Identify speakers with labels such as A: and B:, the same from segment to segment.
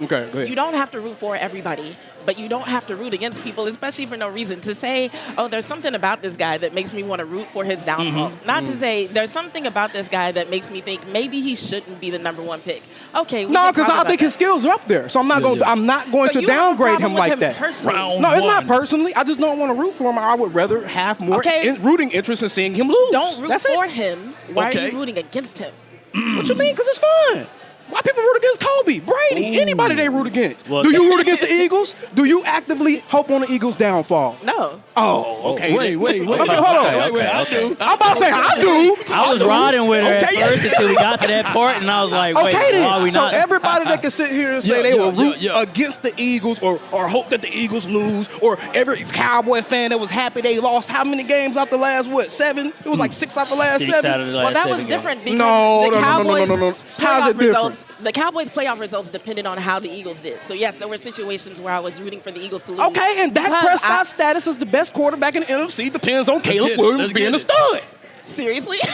A: Okay, go ahead.
B: You don't have to root for everybody, but you don't have to root against people, especially for no reason. To say, oh, there's something about this guy that makes me want to root for his downfall. Not to say there's something about this guy that makes me think maybe he shouldn't be the #1 pick. Okay,
A: No, because I think his skills are up there, so I'm not going. I'm not going to downgrade him like that. No, it's not personally. I just don't want to root for him. I would rather have more rooting interest in seeing him lose.
B: Don't root for him. Why are you rooting against him?
A: What you mean? Because it's fun. Why people root against Kobe, Brady, anybody they root against?
C: Well,
A: do you root against the Eagles? Do you actively hope on the Eagles' downfall?
B: No.
A: Oh, okay.
D: Wait.
A: Okay, hold on.
D: Wait, I do.
A: I'm about to say I do.
C: I was riding with her at first until we got to that part, and I was like, wait,
A: okay,
C: why are we
A: so
C: not?
A: everybody that can sit here and say they will root against the Eagles or hope that the Eagles lose, or every Cowboy fan that was happy they lost how many games out the last, 7? It was like 6 out the last 7.
C: Out of the last
B: well, that
C: 7
B: was
C: games.
B: different because the Cowboys'
A: no. How's it different?
B: The Cowboys' playoff results depended on how the Eagles did. So, yes, there were situations where I was rooting for the Eagles to lose.
A: Okay, and Dak Prescott's status as the best quarterback in the NFC depends on Caleb Williams being a stud.
B: Seriously? So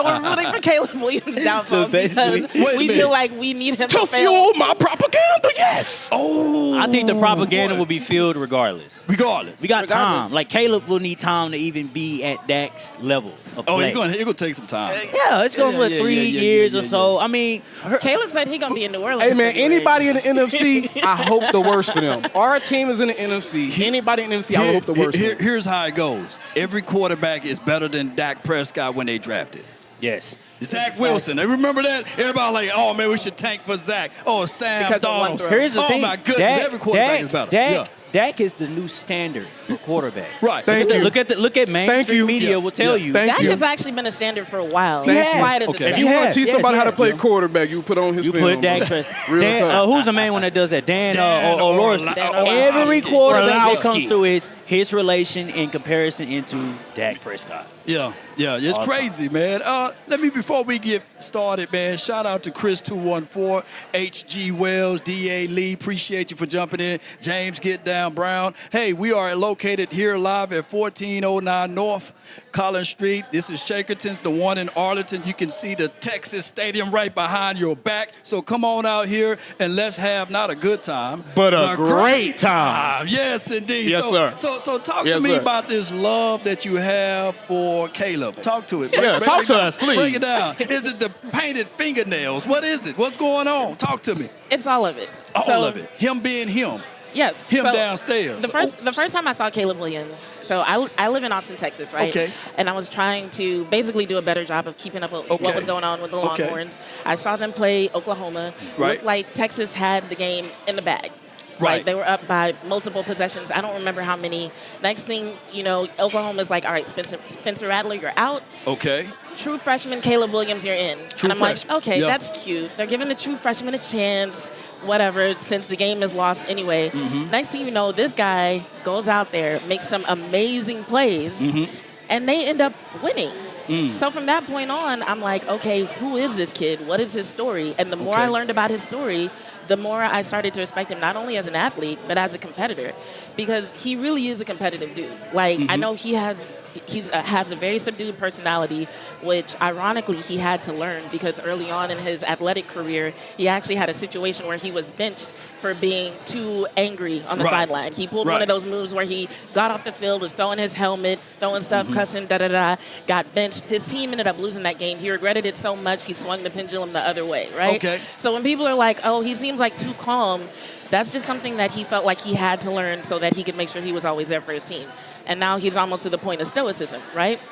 B: we're rooting for Caleb Williams' downfall because we feel like we need him to fail.
A: Fuel my propaganda, yes.
C: I think the propaganda will be fueled regardless. We got time. Like, Caleb will need time to even be at Dak's level of play.
D: You're going to take some time.
C: Yeah, it's going to be 3 years or so. I mean,
B: Caleb said he's going to be in New Orleans.
A: Hey, man, anybody in the NFC, I hope the worst for them. Our team is in the NFC. Anybody in the NFC, I would hope the worst.
D: Here's how it goes. Every quarterback is better than Dak Prescott when they drafted.
C: yes.
D: Zach Wilson. They remember that? Everybody like, oh, man, we should tank for Zach. Oh, Sam Donald.
C: Here's the thing.
D: Oh, my goodness. Every quarterback is better.
C: Dak is the new standard for quarterback.
D: Right.
C: Look at mainstream media will tell you.
B: Dak has actually been a standard for a while.
A: If you want to teach somebody how to play quarterback, you put on his film.
C: You put Dak Prescott. Who's the main one that does that? Dan Orlovsky. Every quarterback that comes through is his relation in comparison into Dak Prescott.
D: Yeah, it's crazy, man. Before we get started, man, shout out to Chris214, H.G. Wells, D.A. Lee, appreciate you for jumping in. James Get Down Brown. Hey, we are located here live at 1409 North Collins Street. This is Shakertin's, the one in Arlington. You can see the Texas Stadium right behind your back. So come on out here and let's have not a good time,
A: but a great time.
D: Yes, indeed.
A: Yes, sir.
D: So talk to me about this love that you have for Caleb. Talk to it.
A: Talk to us, please.
D: Break it down. Is it the painted fingernails? What is it? What's going on? Talk to me.
B: It's all of it.
D: All of it. Him being him.
B: Yes.
D: Him downstairs.
B: The first time I saw Caleb Williams, so I live in Austin, Texas, right?
D: Okay.
B: And I was trying to basically do a better job of keeping up with what was going on with the Longhorns. I saw them play Oklahoma.
D: Right.
B: Looked like Texas had the game in the bag.
D: Right.
B: They were up by multiple possessions. I don't remember how many. Next thing you know, Oklahoma's like, all right, Spencer Rattler, you're out.
D: Okay.
B: True freshman Caleb Williams, you're in.
D: True
B: and I'm like, okay, that's cute. They're giving the true freshman a chance, whatever, since the game is lost anyway. Next thing you know, this guy goes out there, makes some amazing plays, and they end up winning. So from that point on, I'm like, okay, who is this kid? What is his story? And the more I learned about his story, the more I started to respect him, not only as an athlete, but as a competitor, because he really is a competitive dude. Like, I know he has a very subdued personality, which ironically he had to learn because early on in his athletic career, he actually had a situation where he was benched for being too angry on the sideline. He pulled one of those moves where he got off the field, was throwing his helmet, throwing stuff, cussing, got benched. His team ended up losing that game. He regretted it so much, he swung the pendulum the other way, right?
D: Okay.
B: So when people are like, oh, he seems like too calm, that's just something that he felt like he had to learn so that he could make sure he was always there for his team. And now he's almost to the point of stoicism, right?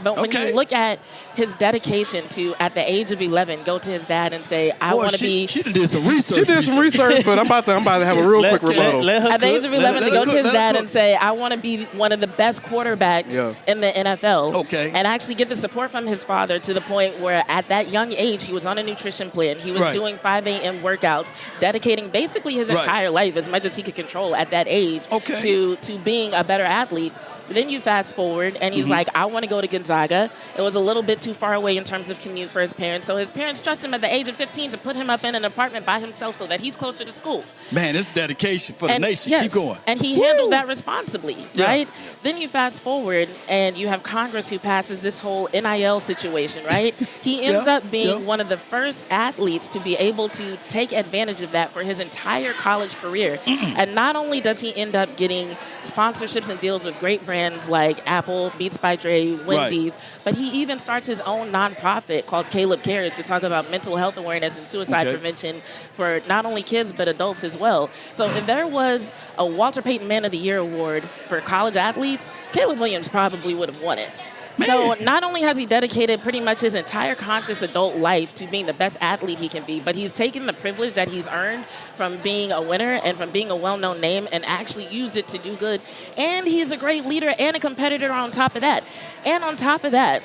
B: But when you look at his dedication to, at the age of 11, go to his dad and say, I want to be...
D: She did some research.
A: She did some research, but I'm about to have a real quick rebuttal.
B: At the age of 11, to go to his dad and say, I want to be one of the best quarterbacks in the NFL.
D: Okay.
B: And actually get the support from his father to the point where at that young age, he was on a nutrition plan. He was doing 5 a.m. workouts, dedicating basically his entire life, as much as he could control at that age, to being a better athlete. Then you fast forward, and he's like, I want to go to Gonzaga. It was a little bit too far away in terms of commute for his parents, so his parents trust him at the age of 15 to put him up in an apartment by himself so that he's closer to school.
D: Man, it's dedication for the nation.
B: Yes,
D: Keep going.
B: And he handled that responsibly, right? Then you fast forward, and you have Congress who passes this whole NIL situation, right? He ends up being one of the first athletes to be able to take advantage of that for his entire college career. And not only does he end up getting sponsorships and deals with great brands like Apple, Beats by Dre, Wendy's, but he even starts his own nonprofit called Caleb Cares to talk about mental health awareness and suicide prevention for not only kids but adults as well. So if there was a Walter Payton Man of the Year award for college athletes, Caleb Williams probably would have won it. So not only has he dedicated pretty much his entire conscious adult life to being the best athlete he can be, but he's taken the privilege that he's earned from being a winner and from being a well-known name and actually used it to do good. And he's a great leader and a competitor on top of that. And on top of that,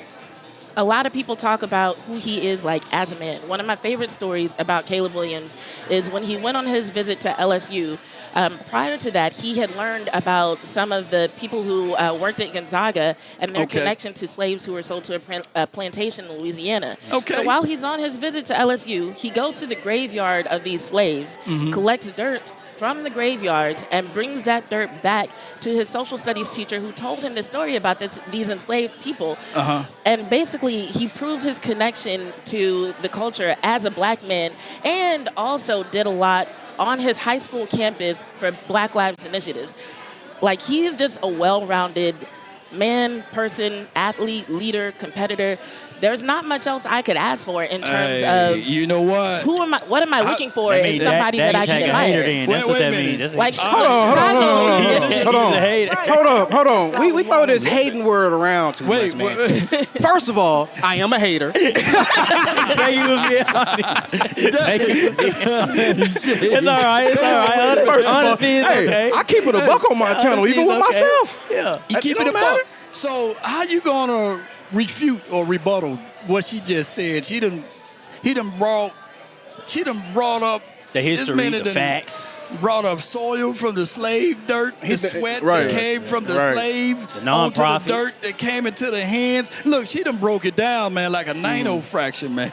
B: a lot of people talk about who he is like as a man. One of my favorite stories about Caleb Williams is when he went on his visit to LSU. Prior to that, he had learned about some of the people who worked at Gonzaga and their connection to slaves who were sold to a plantation in Louisiana. So while he's on his visit to LSU, he goes to the graveyard of these slaves, collects dirt from the graveyard, and brings that dirt back to his social studies teacher who told him the story about these enslaved people. And basically, he proved his connection to the culture as a black man and also did a lot on his high school campus for Black Lives initiatives. Like, he is just a well-rounded man, person, athlete, leader, competitor. There's not much else I could ask for in terms of
D: you know what?
B: What am I looking for in somebody that I can admire?
C: That's what that means.
B: Like,
A: hold on. We throw this hating word around too much, man. First of all, I am a hater.
C: Thank you for being honest. It's all right.
A: First of all,
C: Honesty is okay.
A: I keep it a buck on my channel, even with myself.
C: Yeah.
D: You keep it a buck. So how you gonna refute or rebuttal what she just said? She done brought up
C: The history,
D: this
C: the facts.
D: Brought up soil from the slave dirt, the sweat that came from the slave,
C: the
D: onto
C: nonprofit.
D: the dirt that came into the hands. Look, she done broke it down, man, like a nano-fraction, man.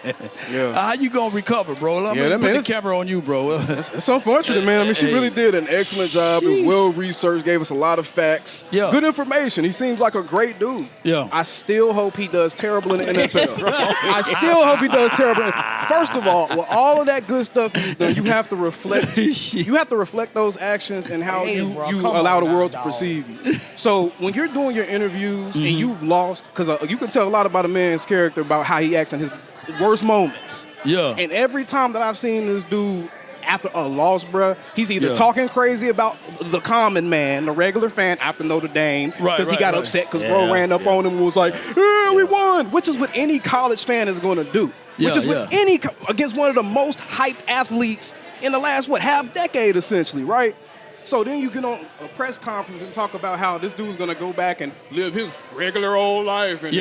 D: How you gonna recover, bro? I'm gonna put the camera on you, bro.
A: It's unfortunate, man. I mean, she really did an excellent job. It was well-researched, gave us a lot of facts. Good information. He seems like a great dude. I still hope he does terrible in the NFL. I still hope he does terrible. First of all, with all of that good stuff he's done, you have to reflect those actions and how you allow the world to perceive you. So when you're doing your interviews and you've lost, because you can tell a lot about a man's character about how he acts in his worst moments. And every time that I've seen this dude after a loss, bruh, he's either talking crazy about the common man, the regular fan after Notre Dame, because he got upset because bro ran up on him and was like, "Yeah, we won," which is what any college fan is going to do. Which is what against one of the most hyped athletes in the last, half decade, essentially, right? So then you get on a press conference and talk about how this dude's going to go back and live his regular old life. And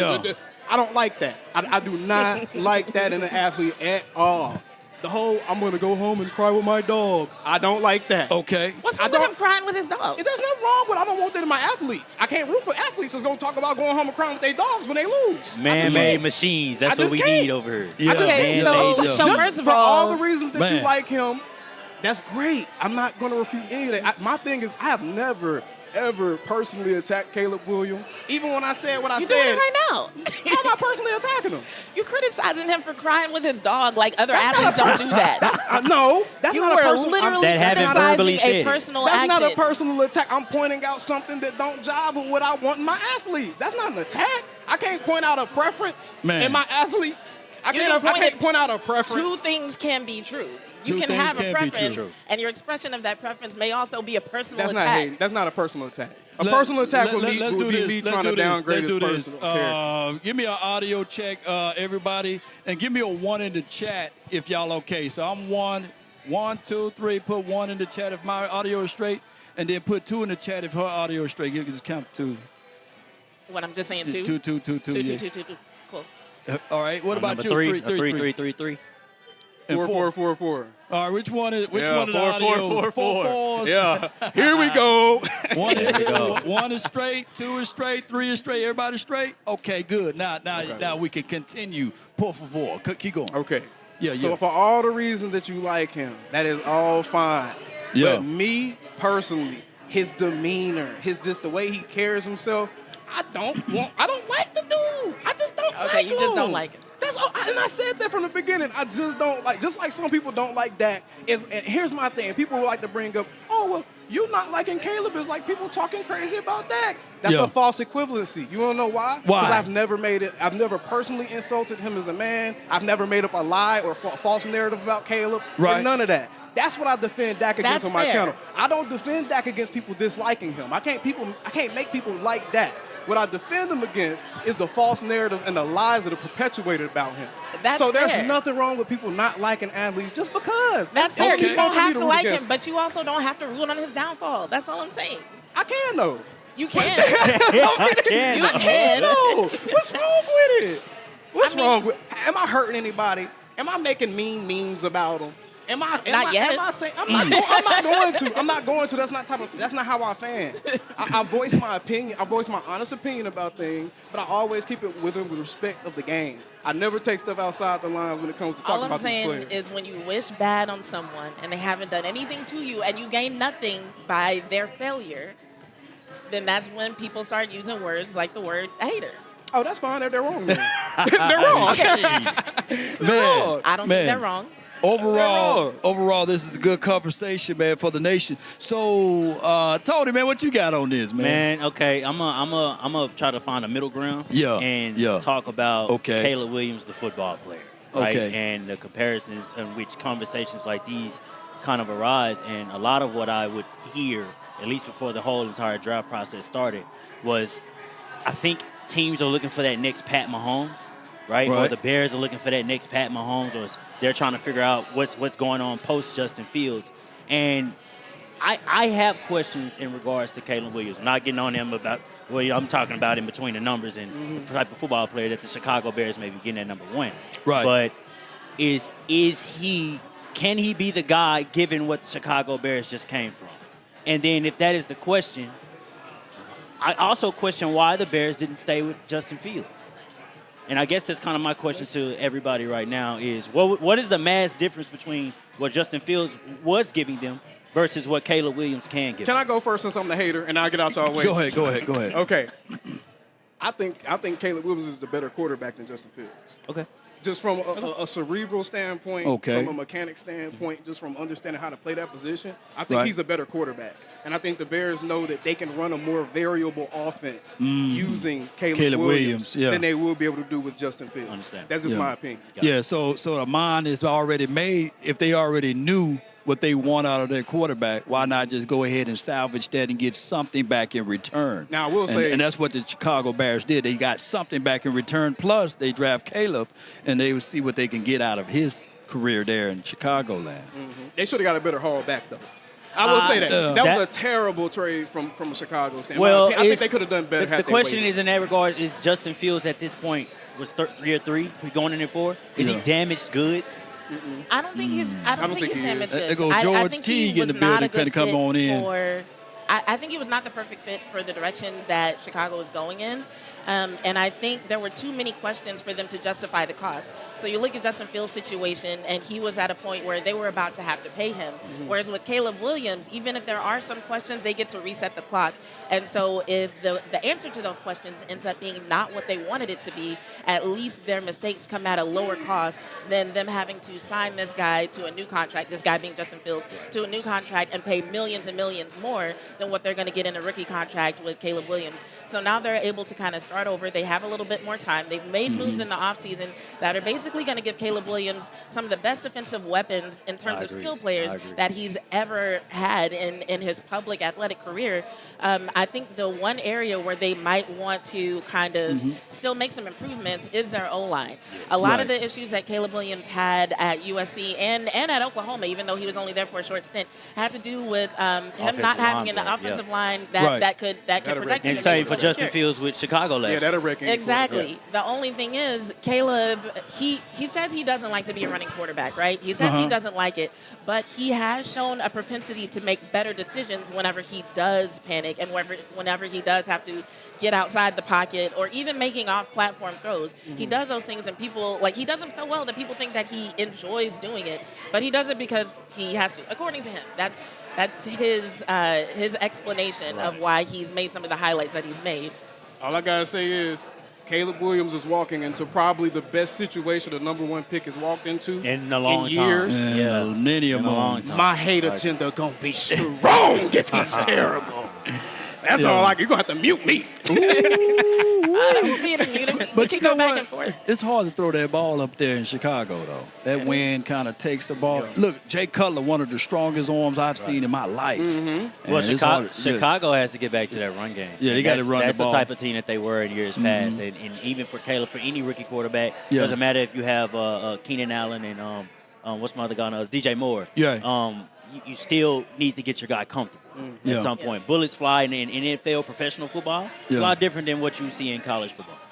A: I don't like that. I do not like that in an athlete at all. The whole, I'm going to go home and cry with my dog. I don't like that.
D: Okay.
B: What's wrong with him crying with his dog?
A: There's nothing wrong with I don't want that in my athletes. I can't root for athletes that's going to talk about going home and crying with their dogs when they lose.
C: Man-made machines. That's what we need over here.
B: So first of all,
A: the reasons that you like him, that's great. I'm not going to refute any of that. My thing is, I have never, ever personally attacked Caleb Williams. Even when I said what I said.
B: You're doing it right now.
A: How am I personally attacking him?
B: You're criticizing him for crying with his dog like other athletes don't do that.
A: That's not a personal.
C: That haven't verbally said.
A: That's not a personal attack. I'm pointing out something that don't jive with what I want in my athletes. That's not an attack. I can't point out a preference in my athletes. I can't point out a preference.
B: Two things can be true. You can have a preference, and your expression of that preference may also be a personal attack.
A: That's not a personal attack. A personal attack would be me trying to downgrade his personal character.
D: Give me an audio check, everybody, and give me a 1 in the chat if y'all okay. So I'm 1, 2, 3. Put 1 in the chat if my audio is straight, and then put 2 in the chat if her audio is straight. You can just count 2.
B: What I'm just saying, 2?
D: 2.
B: Two. Cool.
D: All right. What about you?
C: 3. 3.
D: And
A: 4-4-4-4.
D: All right, which one of the audios? 4-4.
A: Yeah. Here we go.
D: One is straight, 2 is straight, 3 is straight. Everybody straight? Okay, good. Now we can continue. Por favor. Keep going.
A: Okay.
D: Yeah.
A: So for all the reasons that you like him, that is all fine.
D: Yeah.
A: But me personally, his demeanor, just the way he carries himself, I don't like the dude. I just don't like him.
B: Okay, you just don't like him.
A: That's all, and I said that from the beginning. I just don't like, just like some people don't like Dak. And here's my thing. People like to bring up, oh, well, you not liking Caleb is like people talking crazy about Dak. That's a false equivalency. You want to know why?
D: Why?
A: Because I've never personally insulted him as a man. I've never made up a lie or a false narrative about Caleb.
D: Right.
A: None of that. That's what I defend Dak against
B: That's
A: on my
B: fair.
A: channel. I don't defend Dak against people disliking him. I can't make people like Dak. What I defend him against is the false narrative and the lies that are perpetuated about him.
B: That's
A: so there's
B: fair.
A: nothing wrong with people not liking athletes just because.
B: That's fair.
A: okay.
B: You don't have
A: to
B: to
A: root
B: like him,
A: against
B: but you also don't have to root on his downfall. That's all I'm saying.
A: I can though.
B: You can.
C: can.
B: You can.
A: No. What's wrong with it? What's wrong with? Am I hurting anybody? Am I making mean memes about them?
B: Not yet.
A: Am I saying I'm not going to. I'm not going to. That's not how I fan. I voice my opinion. I voice my honest opinion about things, but I always keep it within the respect of the game. I never take stuff outside the line when it comes to talking
B: All I'm
A: about these
B: saying
A: players.
B: is when you wish bad on someone and they haven't done anything to you and you gain nothing by their failure, then that's when people start using words like the word hater.
A: Oh, that's fine. They're wrong. Then. They're wrong.
D: Man,
B: I don't think they're wrong.
D: Overall, this is a good conversation, man, for the nation. So, Tony, man, what you got on this, man?
C: Man, okay, I'm gonna try to find a middle ground. And talk about Caleb Williams, the football player, right? And the comparisons in which conversations like these kind of arise. And a lot of what I would hear, at least before the whole entire draft process started, was I think teams are looking for that next Pat Mahomes. Right? Or the Bears are looking for that next Pat Mahomes, or they're trying to figure out what's going on post Justin Fields. And I have questions in regards to Caleb Williams. I'm not getting on him about I'm talking about in between the numbers and the type of football player that the Chicago Bears may be getting at number one.
D: Right.
C: But can he be the guy given what the Chicago Bears just came from? And then if that is the question, I also question why the Bears didn't stay with Justin Fields. And I guess that's kind of my question to everybody right now is, what is the mass difference between what Justin Fields was giving them versus what Caleb Williams can give them?
A: Can I go first since I'm the hater, and I'll get out y'all way?
D: Go ahead.
A: Okay. I think Caleb Williams is the better quarterback than Justin Fields.
C: Okay.
A: Just from a cerebral standpoint, from a mechanic standpoint, just from understanding how to play that position, I think he's a better quarterback. And I think the Bears know that they can run a more variable offense using Caleb Williams than they will be able to do with Justin Fields.
C: Understand.
A: That's just my opinion.
D: Yeah, so the mind is already made. If they already knew what they want out of their quarterback, why not just go ahead and salvage that and get something back in return?
A: Now, I will say...
D: And that's what the Chicago Bears did. They got something back in return, plus they draft Caleb, and they will see what they can get out of his career there in Chicagoland.
A: They should have got a better haul back, though. I will say that. That was a terrible trade from a Chicago standpoint.
C: Well,
A: I think they could have done better.
C: The question is, in that regard, is Justin Fields at this point was 3-3 going in there for? Is he damaged goods?
B: I don't think he's. I don't think he's damaged goods.
D: There goes George Teague in the building, trying to come on in.
B: I think he was not the perfect fit for the direction that Chicago is going in. And I think there were too many questions for them to justify the cost. So you look at Justin Fields' situation, and he was at a point where they were about to have to pay him. Whereas with Caleb Williams, even if there are some questions, they get to reset the clock. And so if the answer to those questions ends up being not what they wanted it to be, at least their mistakes come at a lower cost than them having to sign this guy to a new contract, this guy being Justin Fields, to a new contract and pay millions and millions more than what they're going to get in a rookie contract with Caleb Williams. So now they're able to kind of start over. They have a little bit more time. They've made moves in the offseason that are basically going to give Caleb Williams some of the best defensive weapons in terms of skill players that he's ever had in his public athletic career. I think the one area where they might want to kind of still make some improvements is their O-line. A lot of the issues that Caleb Williams had at USC and at Oklahoma, even though he was only there for a short stint, had to do with him not having an offensive line that could protect him.
C: And same for Justin Fields with Chicago last year.
A: That'll wreck him.
B: Exactly. Yeah. The only thing is, Caleb, he says he doesn't like to be a running quarterback, right? He says he doesn't like it, but he has shown a propensity to make better decisions whenever he does panic and whenever he does have to get outside the pocket or even making off-platform throws. He does those things, and people, like, he does them so well that people think that he enjoys doing it, but he does it because he has to, according to him. That's his explanation of why he's made some of the highlights that he's made.
A: All I got to say is Caleb Williams is walking into probably the best situation the number 1 pick has walked into
C: in a long
A: years.
C: Time. Yeah,
D: many a long time.
A: My hate agenda going to be strong if he's terrible. That's all you're going to have to mute me.
B: But you go back and forth.
D: It's hard to throw that ball up there in Chicago, though. That wind kind of takes the ball. Look, Jay Cutler, one of the strongest arms I've seen in my life.
C: Well, Chicago has to get back to that run game.
D: Yeah, they got to run the ball.
C: That's the type of team that they were in years past. And even for Caleb, for any rookie quarterback, it doesn't matter if you have Keenan Allen and what's my other guy, DJ Moore.
D: Yeah.
C: You still need to get your guy comfortable at some point. Bullets fly in NFL professional football. It's a lot different than what you see in college football.